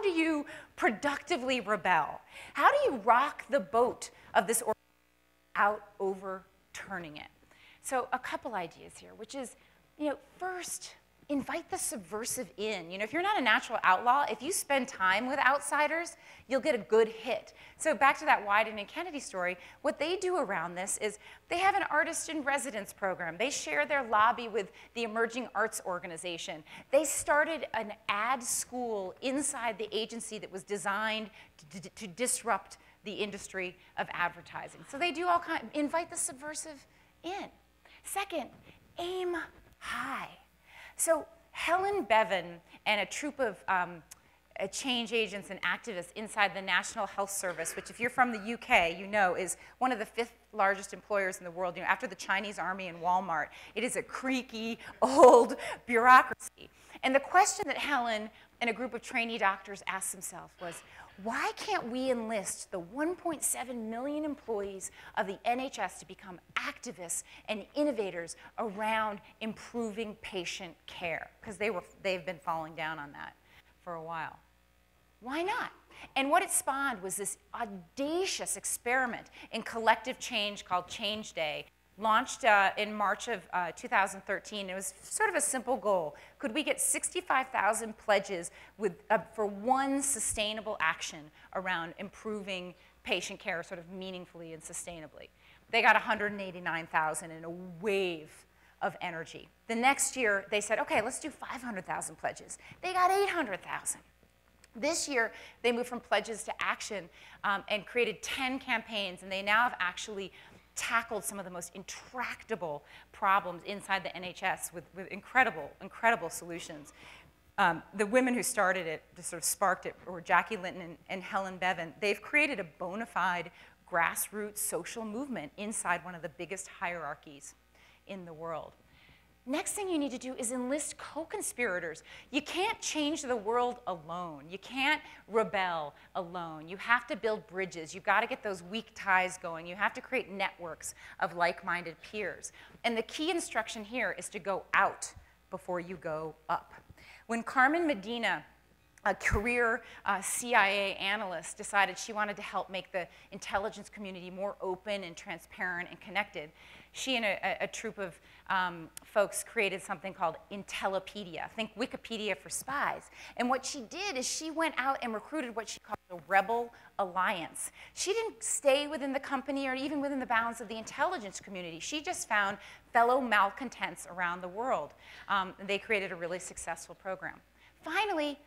how do you productively rebel? How do you rock the boat of this organization without overturning it? So a couple ideas here, which is, first, invite the subversive in. If you're not a natural outlaw, if you spend time with outsiders, you'll get a good hit. So back to that Wyden and Kennedy story, what they do around this is they have an artist in residence program. They share their lobby with the Emerging Arts Organization. They started an ad school inside the agency that was designed to disrupt the industry of advertising. So they do all kinds, invite the subversive in. Second, aim high. So Helen Bevan and a troupe of change agents and activists inside the National Health Service, which if you're from the UK, you know is one of the 5th largest employers in the world, after the Chinese Army and Walmart. It is a creaky, old bureaucracy. And the question that Helen and a group of trainee doctors asked themselves was, why can't we enlist the 1.7 million employees of the NHS to become activists and innovators around improving patient care? Because they've been falling down on that for a while. Why not? And what it spawned was this audacious experiment in collective change called Change Day, launched in March of 2013. It was sort of a simple goal. Could we get 65,000 pledges for one sustainable action around improving patient care sort of meaningfully and sustainably? They got 189,000 in a wave of energy. The next year, they said, okay, let's do 500,000 pledges. They got 800,000. This year, they moved from pledges to action and created 10 campaigns, and they now have actually tackled some of the most intractable problems inside the NHS with incredible, incredible solutions. The women who started it, just sort of sparked it, were Jackie Linton and Helen Bevan. They've created a bona fide grassroots social movement inside one of the biggest hierarchies in the world. Next thing you need to do is enlist co-conspirators. You can't change the world alone. You can't rebel alone. You have to build bridges. You've got to get those weak ties going. You have to create networks of like-minded peers. And the key instruction here is to go out before you go up. When Carmen Medina, a career CIA analyst, decided she wanted to help make the intelligence community more open and transparent and connected, she and a troupe of folks created something called Intellipedia. Think Wikipedia for spies. And what she did is she went out and recruited what she called the Rebel Alliance. She didn't stay within the company or even within the bounds of the intelligence community. She just found fellow malcontents around the world. They created a really successful program. Finally,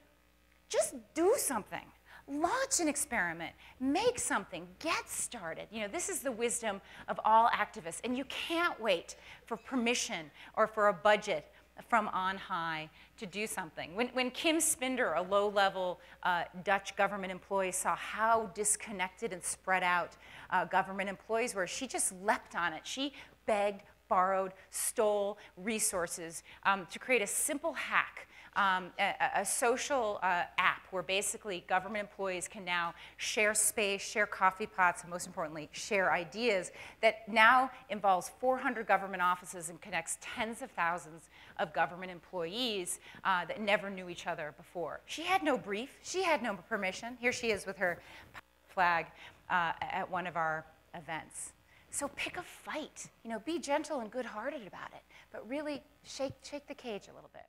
just do something. Launch an experiment, make something, get started. This is the wisdom of all activists, and you can't wait for permission or for a budget from on high to do something. When Kim Spinder, a low-level Dutch government employee, saw how disconnected and spread out government employees were, she just leapt on it. She begged, borrowed, stole resources to create a simple hack, a social app where basically government employees can now share space, share coffee pots, and most importantly, share ideas that now involves 400 government offices and connects tens of thousands of government employees that never knew each other before. She had no brief. She had no permission. Here she is with her flag at one of our events. So pick a fight. Be gentle and good-hearted about it, but really shake the cage a little bit.